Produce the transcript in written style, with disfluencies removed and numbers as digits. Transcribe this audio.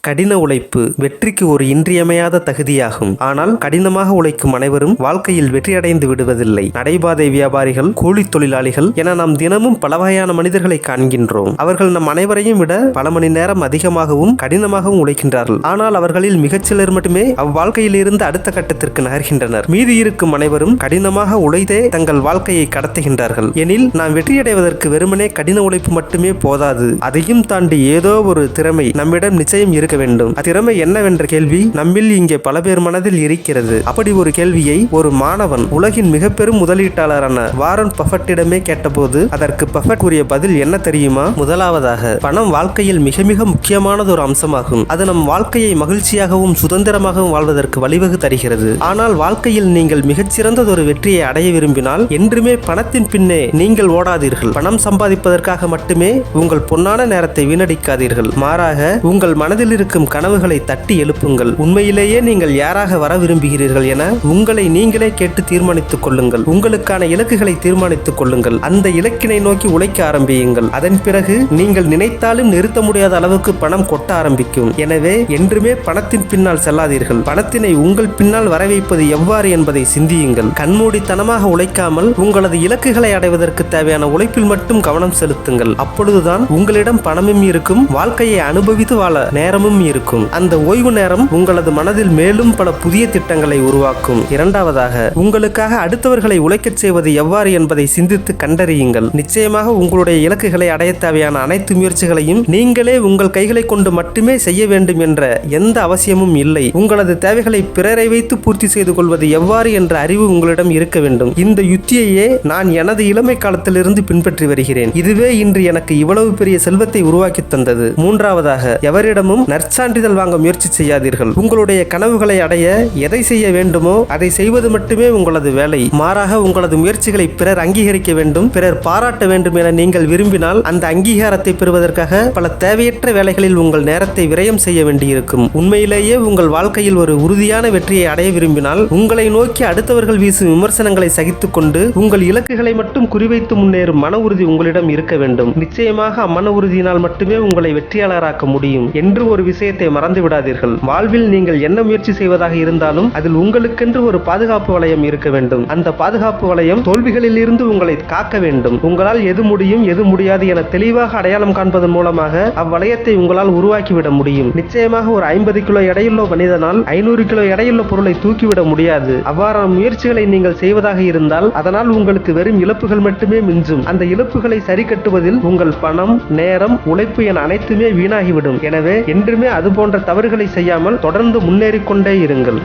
கடின உழைப்பு வெற்றிக்கு ஒரு இன்றியமையாத தகுதியாகும். ஆனால் கடினமாக உழைக்கும் அனைவரும் வாழ்க்கையில் வெற்றியடைந்து விடுவதில்லை. நடைபாதை வியாபாரிகள், கூலி தொழிலாளிகள் என நாம் தினமும் பல வகையான மனிதர்களை காண்கின்றோம். அவர்கள் நம் அனைவரையும் விட பல மணி நேரம் அதிகமாகவும் கடினமாகவும் உழைக்கின்றார்கள். ஆனால் அவர்களில் மிகச்சிலர் மட்டுமே அவ்வாழ்க்கையில் இருந்து அடுத்த கட்டத்திற்கு நகர்கின்றனர். மீதி இருக்கும் அனைவரும் கடினமாக உழைத்தே தங்கள் வாழ்க்கையை கடத்துகின்றார்கள். எனில் நாம் வெற்றியடைவதற்கு வெறுமனே கடின உழைப்பு மட்டுமே போதாது. அதையும் தாண்டி ஏதோ ஒரு திறமை நம்மிடம் நிச்சயம் இருக்க வேண்டும். அத்திறமை என்னவென்ற கேள்வி நம்மில் இங்கே பல பேர் மனதில் இருக்கிறது. அப்படி ஒரு கேள்வியை ஒரு மாணவன் உலகின் மிக பெரும் முதலீட்டாளரான வாரன் பஃபட்டிடமே கேட்டபோது அதற்கு பஃபட் கூறிய பதில் என்ன தெரியுமா? முதலாவதாக, பணம் வாழ்க்கையில் மிக மிக முக்கியமானது ஒரு அம்சமாகும். அது நம் வாழ்க்கையை மகிழ்ச்சியாகவும் சுதந்திரமாகவும் வாழ்வதற்கு வழிவகு தருகிறது. ஆனால் வாழ்க்கையில் நீங்கள் மிகச்சிறந்ததொரு வெற்றியை அடைய விரும்பினால் என்றுமே பணத்தின் பின்னே நீங்கள் ஓடாதீர்கள். பணம் சம்பாதிப்பதற்காக மட்டுமே உங்கள் பொன்னான நேரத்தை வீணடிக்காதீர்கள். மாறாக உங்கள் மனதில் இருக்கும் கனவுகளை தட்டி எழுப்புங்கள். உண்மையிலேயே நீங்கள் யாராக வர விரும்புகிறீர்கள் என உங்களை நீங்களே கேட்டு தீர்மானித்துக் கொள்ளுங்கள். உங்களுக்கான இலக்குகளை தீர்மானித்துக் கொள்ளுங்கள். அந்த இலக்கினை நோக்கி உழைக்க ஆரம்பியுங்கள். அதன் பிறகு நீங்கள் நினைத்தாலும் நிறுத்த முடியாத அளவுக்கு பணம் கொட்ட ஆரம்பிக்கும். எனவே என்றுமே பணத்தின் பின்னால் செல்லாதீர்கள். பணத்தினை உங்கள் பின்னால் வர வைப்பது எவ்வாறு என்பதை சிந்தியுங்கள். கண்மூடித்தனமாக உழைக்காமல் உங்களது இலக்குகளை அடைவதற்கு தேவையான உழைப்பில் மட்டும் கவனம் செலுத்துங்கள். அப்பொழுதுதான் உங்களிடம் பணமும் இருக்கும், வாழ்க்கையை அனுபவித்து வாழ நேரமும் இருக்கும். அந்த ஓய்வு நேரம் உங்களது மனதில் மேலும் பல புதிய திட்டங்களை உருவாக்கும். இரண்டாவதாக, உங்களுக்காக அடுத்தவர்களை உழைக்கச் செய்வது எவ்வாறு என்பதை சிந்தித்து கண்டறியுங்கள். நிச்சயமாக உங்களுடைய இலக்குகளை அடைய தேவையான அனைத்து முயற்சிகளையும் நீங்களே உங்கள் கைகளை கொண்டு மட்டுமே செய்ய வேண்டும் என்ற எந்த அவசியமும் இல்லை. உங்களது தேவைகளை பிறரை வைத்து பூர்த்தி செய்து கொள்வது எவ்வாறு என்ற அறிவு உங்களிடம் இருக்க வேண்டும். இந்த யுத்தியையே நான் எனது இளமை காலத்திலிருந்து பின்பற்றி வருகிறேன். இதுவே இன்று எனக்கு இவ்வளவு பெரிய செல்வத்தை உருவாக்கி தந்தது. மூன்றாவதாக, எவரிடமும் நற்சான்றிதழ் வாங்க முயற்சி செய்யாதீர்கள். உங்களுடைய கனவுகளை அடைய எதை செய்ய வேண்டுமோ அதை செய்வது மட்டுமே உங்களது வேலை. மாறாக உங்களது முயற்சிகளை பிறர் அங்கீகரிக்க வேண்டும், பிறர் பாராட்ட வேண்டும் என நீங்கள் விரும்பினால் அந்த அங்கீகாரத்தை பெறுவதற்காக பல தேவையற்ற வேலைகளில் உங்கள் நேரத்தை விரயம் செய்ய வேண்டியிருக்கும். உண்மையிலேயே உங்கள் வாழ்க்கையில் ஒரு உறுதியான வெற்றியை அடைய விரும்பினால் உங்களை நோக்கி அடுத்தவர்கள் வீசும் விமர்சனங்களை சகித்துக் கொண்டு உங்கள் இலக்குகளை மட்டும் குறிவைத்து முன்னேறும் மன உறுதி உங்களிடம் இருக்க வேண்டும். நிச்சயமாக அம்மன உறுதியினால் மட்டுமே உங்களை வெற்றியாளராக்க முடியும் என்று ஒரு விஷயத்தை மறந்து விடாதீர்கள். வாழ்வில் நீங்கள் என்ன முயற்சி செய்வதாக இருந்தாலும் அதில் உங்களுக்கென்று ஒரு பாதுகாப்பு வளையம் இருக்க வேண்டும். அந்த பாதுகாப்பு வளையம் தோல்விகளில் இருந்து உங்களை காக்க வேண்டும். உங்களால் எது முடியும் எது முடியாது என தெளிவாக அடையாளம் காண்பதன் மூலமாக அவ்வளையத்தை உங்களால் உருவாக்கிவிட முடியும். நிச்சயமாக ஒரு 50 கிலோ எடையுள்ள மனிதனால் 500 கிலோ எடையுள்ள பொருளை தூக்கிவிட முடியாது. அவ்வாறான முயற்சிகளை நீங்கள் செய்வதாக இருந்தால் அதனால் உங்களுக்கு வெறும் இழப்புகள் மட்டுமே மிஞ்சும். அந்த இழப்புகளை சரி கட்டுவதில் உங்கள் பணம், நேரம், உழைப்பு என அனைத்துமே வீணாகிவிடும். எனவே என்றுமே அது போன்ற தவறுகளை செய்யாமல் தொடர்ந்து முன்னேறிக்கொண்டே இருங்கள்.